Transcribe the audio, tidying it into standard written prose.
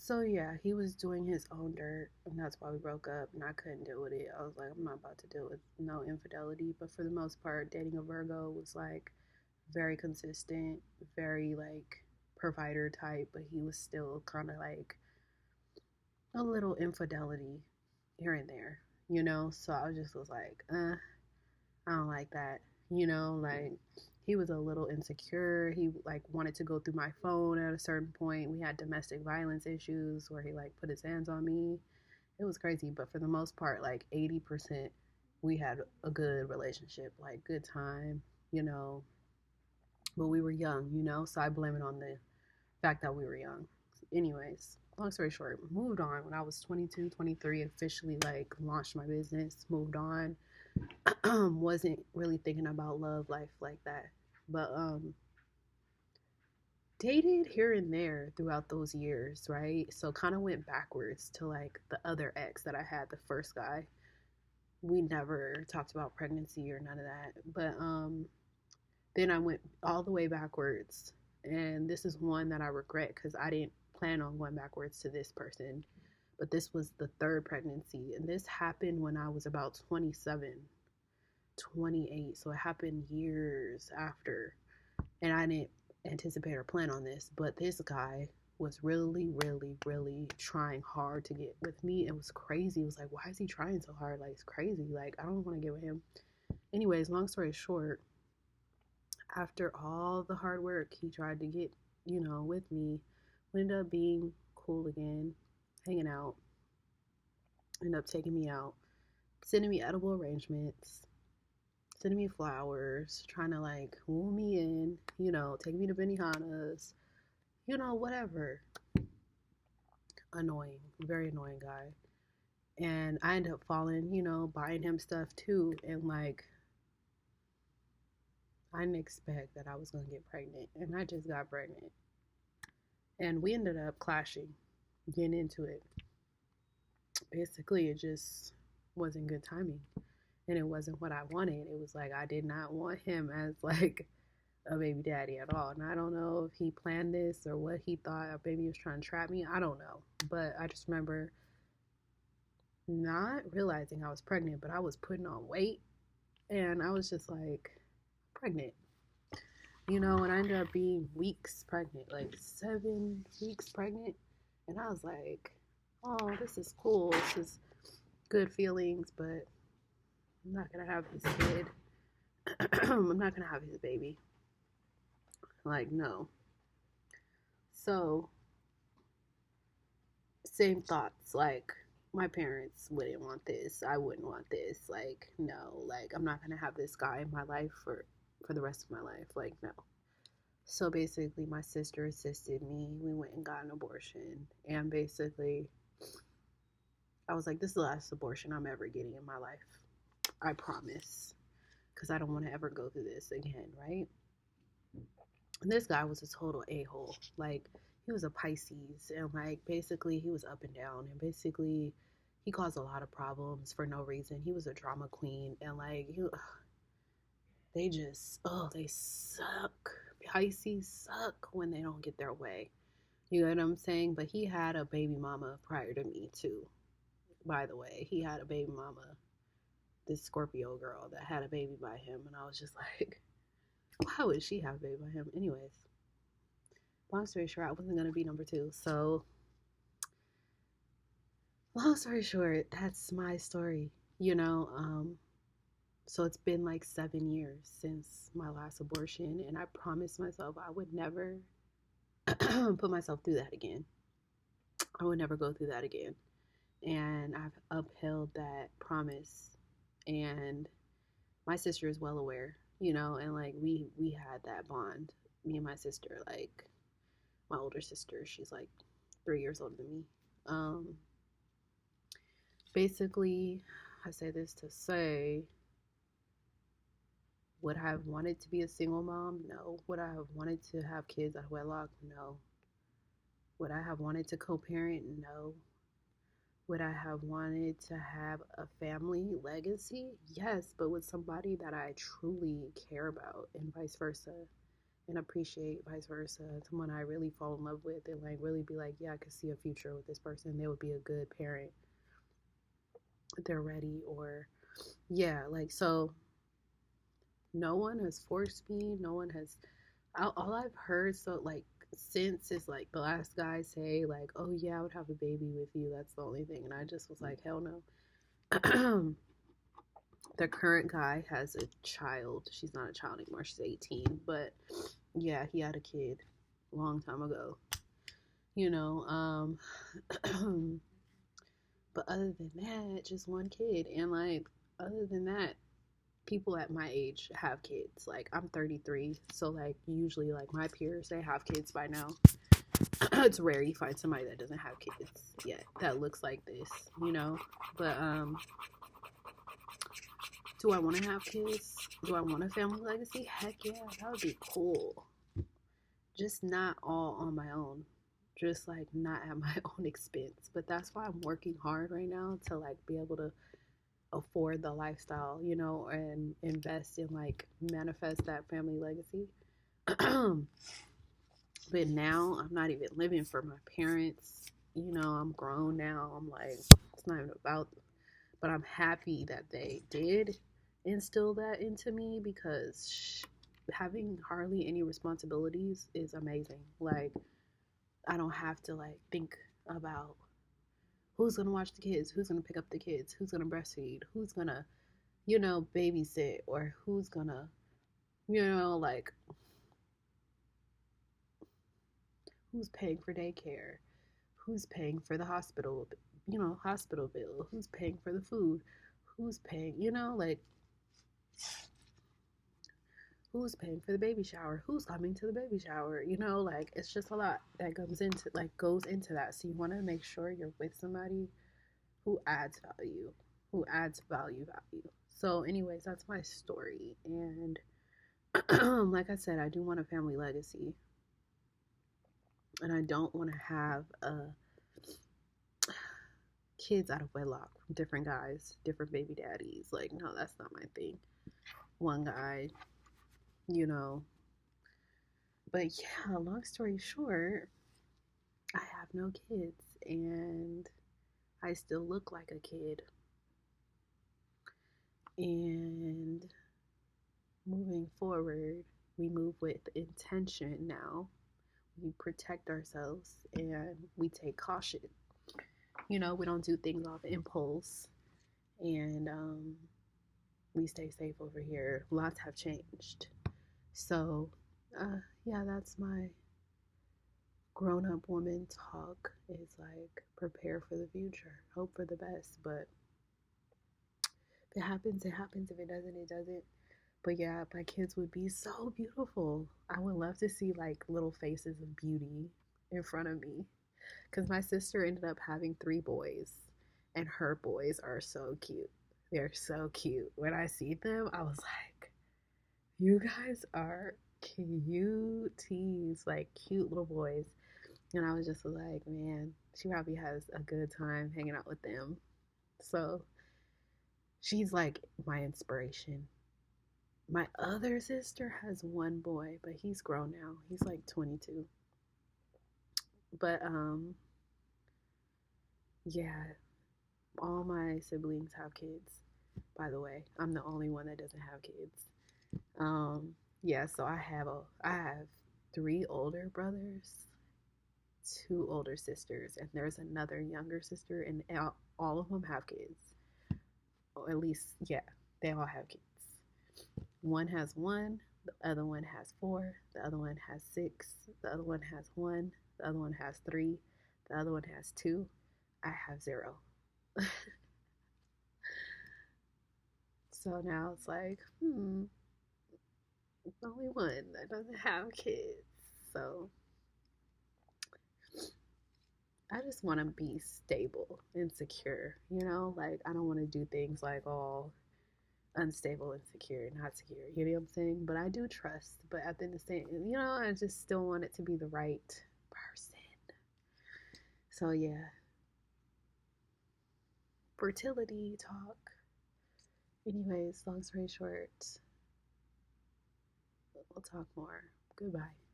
So yeah, he was doing his own dirt, and that's why we broke up. And I couldn't deal with it. I was like, I'm not about to deal with no infidelity. But for the most part, dating a Virgo was like very consistent, very like provider type, but he was still kind of like a little infidelity here and there, you know? So I just was like, I don't like that, you know? Like, he was a little insecure. He like wanted to go through my phone at a certain point. We had domestic violence issues where he like put his hands on me. It was crazy, but for the most part, like 80%, we had a good relationship, like good time, you know, but we were young, you know, so I blame it on the fact that we were young. Anyways, long story short, moved on when I was 22, 23, officially like launched my business, moved on. Wasn't really thinking about love life like that. But dated here and there throughout those years, right? So kind of went backwards to like the other ex that I had, the first guy. We never talked about pregnancy or none of that. But then I went all the way backwards. And this is one that I regret because I didn't plan on going backwards to this person. But this was the third pregnancy. And this happened when I was about 27, 28. So it happened years after. And I didn't anticipate or plan on this. But this guy was really, really, really trying hard to get with me. It was crazy. It was like, why is he trying so hard? Like, it's crazy. Like, I don't want to get with him. Anyways, long story short, after all the hard work he tried to get, you know, with me, we ended up being cool again, hanging out, ended up taking me out, sending me edible arrangements, sending me flowers, trying to like woo me in, you know, take me to Benihana's, you know, whatever. Annoying, very annoying guy. And I ended up falling, you know, buying him stuff too. And like, I didn't expect that I was going to get pregnant. And I just got pregnant. And we ended up clashing, getting into it. Basically, it just wasn't good timing. And it wasn't what I wanted. It was like I did not want him as like a baby daddy at all. And I don't know if he planned this or what he thought a baby was trying to trap me. I don't know. But I just remember not realizing I was pregnant, but I was putting on weight and I was just like pregnant, you know, and I ended up being weeks pregnant, like 7 weeks pregnant. And I was like, oh, this is cool. This is good feelings, but I'm not gonna have this kid. I'm not gonna have his baby. Like, no. So, same thoughts. Like, my parents wouldn't want this. I wouldn't want this. Like, no. Like, I'm not gonna have this guy in my life for the rest of my life. Like, no. So basically, my sister assisted me. We went and got an abortion, and basically, I was like, "This is the last abortion I'm ever getting in my life. I promise." Because I don't want to ever go through this again, right? And this guy was a total a-hole. Like, he was a Pisces, and like basically he was up and down, and basically he caused a lot of problems for no reason. He was a drama queen, and like they just, oh, they suck. Pisces suck when they don't get their way. You know what I'm saying? But he had a baby mama prior to me too. By the way, he had a baby mama, this Scorpio girl that had a baby by him, and I was just like, why would she have a baby by him? Anyways, long story short, I wasn't gonna be number two. So, long story short, that's my story. You know, so it's been like 7 years since my last abortion, and I promised myself I would never put myself through that again. I would never go through that again. And I've upheld that promise. And my sister is well aware, you know, and like we had that bond. Me and my sister, like my older sister, she's like 3 years older than me. Um, basically, I say this to say, would I have wanted to be a single mom? No. Would I have wanted to have kids out of wedlock? No. Would I have wanted to co-parent? No. Would I have wanted to have a family legacy? Yes, but with somebody that I truly care about, and vice versa. and appreciate vice versa. Someone I really fall in love with and like really be like, yeah, I could see a future with this person. They would be a good parent. They're ready, or yeah, like so. No one has forced me. No one has. All I've heard so like since is like the last guy say like, oh yeah, I would have a baby with you. That's the only thing, and I just was like, hell no. The current guy has a child. She's not a child anymore. She's 18, but yeah, he had a kid a long time ago. You know, but other than that, just one kid. And like other than that, people at my age have kids. Like I'm 33, so like usually like my peers they have kids by now. It's rare you find somebody that doesn't have kids yet that looks like this, you know. But do I want to have kids? Do I want a family legacy? Heck yeah, that would be cool. Just not all on my own. Just like not at my own expense. But that's why I'm working hard right now to like be able to afford the lifestyle, you know, and invest in like manifest that family legacy. But now I'm not even living for my parents. You know, I'm grown now. I'm like, it's not even about, but I'm happy that they did instill that into me because having hardly any responsibilities is amazing. Like, I don't have to like think about who's gonna watch the kids, who's gonna pick up the kids, who's gonna breastfeed, who's gonna, you know, babysit, or who's gonna, you know, like who's paying for daycare, who's paying for the hospital, you know, hospital bill, who's paying for the food, who's paying, you know, like who's paying for the baby shower, who's coming to the baby shower, you know, like it's just a lot that goes into that. So you want to make sure you're with somebody who adds value, who adds value. So anyways, that's my story. And like I said, I do want a family legacy, and I don't want to have kids out of wedlock from different guys, different baby daddies. Like, no, that's not my thing. One guy, you know. But yeah, long story short, I have no kids and I still look like a kid. And moving forward, we move with intention now. We protect ourselves and we take caution. You know, we don't do things off impulse, and we stay safe over here. Lots have changed. So, yeah, that's my grown up woman talk, is like prepare for the future, hope for the best. But if it happens, it happens. If it doesn't, it doesn't. But yeah, my kids would be so beautiful. I would love to see like little faces of beauty in front of me. Because my sister ended up having 3 boys, and her boys are so cute. They're so cute. When I see them, I was like, you guys are cuties, like cute little boys. And I was just like, man, she probably has a good time hanging out with them. So she's like my inspiration. My other sister has 1 boy, but he's grown now. He's like 22. But yeah, all my siblings have kids. By the way, I'm the only one that doesn't have kids. Yeah, so I have 3 older brothers, 2 older sisters, and there's another younger sister, and all of them have kids. Or at least, yeah, they all have kids. One has 1, the other one has 4, the other one has 6, the other one has 1, the other one has 3, the other one has 2. I have 0. So now it's like, only one that doesn't have kids. So I just want to be stable and secure, you know? Like, I don't want to do things like all unstable and secure, not secure. You know what I'm saying? But I do trust. But at the end of the day, you know, I just still want it to be the right person. So, yeah. Fertility talk. Anyways, long story short, we'll talk more. Goodbye.